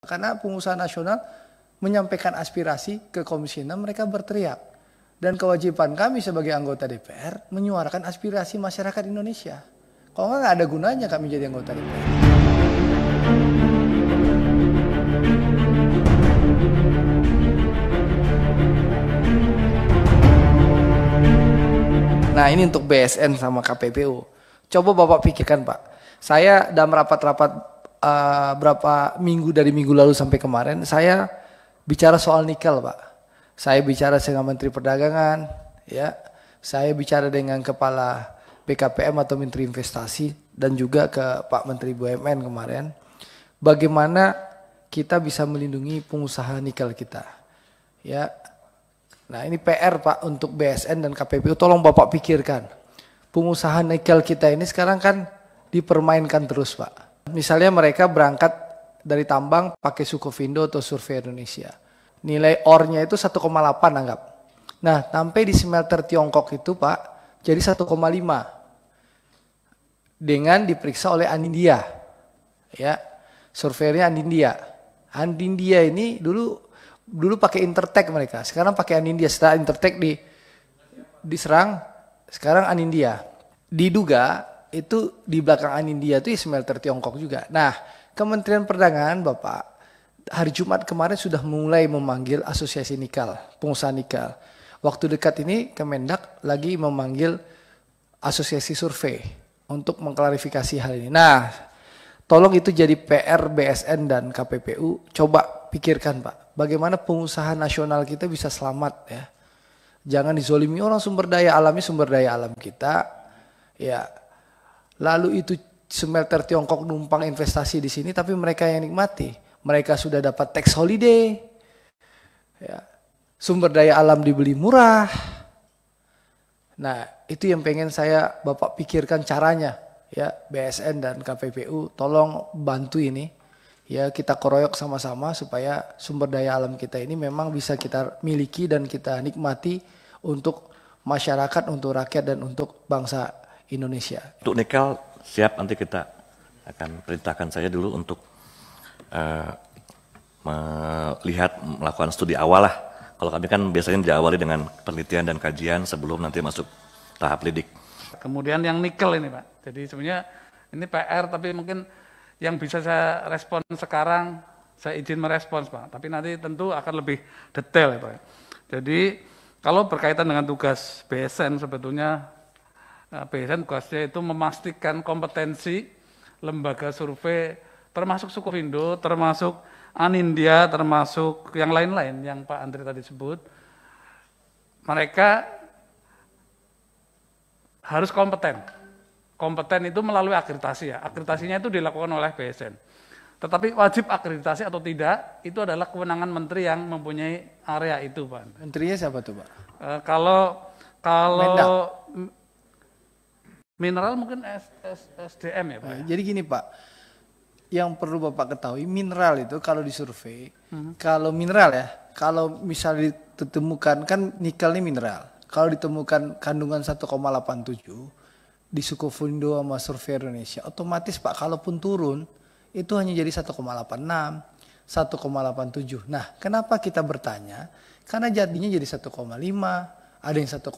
Karena pengusaha nasional menyampaikan aspirasi ke Komisi 6, mereka berteriak. Dan kewajiban kami sebagai anggota DPR menyuarakan aspirasi masyarakat Indonesia. Kalau nggak ada gunanya kami jadi anggota DPR. Nah, ini untuk BSN sama KPPU. Coba Bapak pikirkan, Pak. Saya dalam rapat-rapat berapa minggu dari minggu lalu sampai kemarin, saya bicara soal nikel, Pak. Saya bicara dengan Menteri Perdagangan, ya. Saya bicara dengan Kepala BKPM atau Menteri Investasi dan juga ke Pak Menteri BUMN kemarin. Bagaimana kita bisa melindungi pengusaha nikel kita, ya. Nah, ini PR, Pak, untuk BSN dan KPPU. Tolong Bapak pikirkan. Pengusaha nikel kita ini sekarang kan dipermainkan terus, Pak. Misalnya mereka berangkat dari tambang pakai Sukovindo atau Survei Indonesia. Nilai ore-nya itu 1,8 anggap. Nah, sampai di smelter Tiongkok itu, Pak, jadi 1,5. Dengan diperiksa oleh Anindya. Ya, surveyornya Anindya. Anindya ini dulu pakai Intertek mereka, sekarang pakai Anindya. Setelah Intertek diserang, sekarang Anindya. Diduga itu di belakang Anindya itu smelter Tiongkok juga. Nah, Kementerian Perdagangan, Bapak, hari Jumat kemarin sudah mulai memanggil asosiasi nikel, pengusaha nikel. Waktu dekat ini Kemendak lagi memanggil asosiasi survei untuk mengklarifikasi hal ini. Nah, tolong itu jadi PR BSN dan KPPU. Coba pikirkan, Pak, bagaimana pengusaha nasional kita bisa selamat, ya. Jangan dizolimi orang sumber daya alam kita, ya. Lalu itu smelter Tiongkok numpang investasi di sini, tapi mereka yang nikmati. Mereka sudah dapat tax holiday, ya. Sumber daya alam dibeli murah. Nah, itu yang pengen saya Bapak pikirkan caranya, ya. BSN dan KPPU, tolong bantu ini, ya. Kita keroyok sama-sama supaya sumber daya alam kita ini memang bisa kita miliki dan kita nikmati untuk masyarakat, untuk rakyat, dan untuk bangsa Indonesia. Untuk nikel siap, nanti kita akan perintahkan saya dulu untuk melakukan studi awal lah. Kalau kami kan biasanya diawali dengan penelitian dan kajian sebelum nanti masuk tahap lidik. Kemudian yang nikel ini, Pak. Jadi sebenarnya ini PR, tapi mungkin yang bisa saya respon sekarang, saya izin merespons, Pak. Tapi nanti tentu akan lebih detail ya, Pak. Jadi kalau berkaitan dengan tugas BSN, sebetulnya BSN tugasnya itu memastikan kompetensi lembaga survei, termasuk Sukovindo, termasuk Anindya, termasuk yang lain-lain yang Pak Andri tadi sebut. Mereka harus kompeten. Kompeten itu melalui akreditasi, ya. Akreditasinya itu dilakukan oleh BSN. Tetapi wajib akreditasi atau tidak, itu adalah kewenangan menteri yang mempunyai area itu, Pak. Menterinya siapa tuh, Pak? Kalau Mendak. mineral mungkin SDM ya, Pak. Nah, jadi gini, Pak, yang perlu Bapak ketahui, mineral itu kalau disurvei, kalau mineral, ya, kalau misalnya ditemukan, kan nikel ini mineral, kalau ditemukan kandungan 1,87 di Sukovindo sama Survei Indonesia, otomatis, Pak, kalaupun turun itu hanya jadi 1,86, 1,87. Nah, kenapa kita bertanya? Karena jadinya jadi 1,5, ada yang 1,4,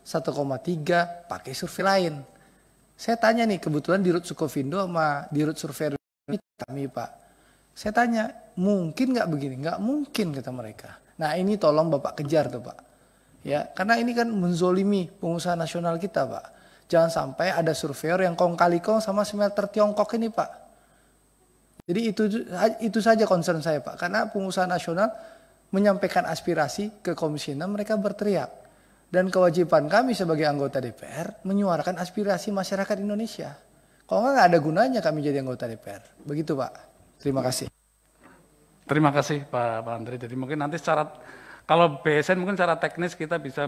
1,3 pakai survei lain. Saya tanya nih, kebetulan di Rut Sukovindo sama di Rut Survei ini kami, Pak. Saya tanya, mungkin nggak begini? Nggak mungkin, kata mereka. Nah, ini tolong Bapak kejar tuh, Pak. Ya, karena ini kan menzolimi pengusaha nasional kita, Pak. Jangan sampai ada surveyor yang kong kali kong sama smelter Tiongkok ini, Pak. Jadi itu saja concern saya, Pak. Karena pengusaha nasional menyampaikan aspirasi ke Komisi 6, mereka berteriak. Dan kewajiban kami sebagai anggota DPR menyuarakan aspirasi masyarakat Indonesia. Kalau nggak ada gunanya kami jadi anggota DPR. Begitu, Pak. Terima kasih. Terima kasih, Pak Andri. Jadi mungkin nanti kalau BSN mungkin secara teknis kita bisa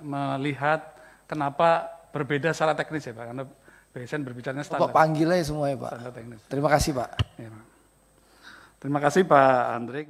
melihat kenapa berbeda secara teknis ya, Pak. Karena BSN berbicaranya standar. Pak panggil aja semua ya, Pak. Standar teknis. Terima kasih, Pak. Ya, Pak. Terima kasih, Pak Andri.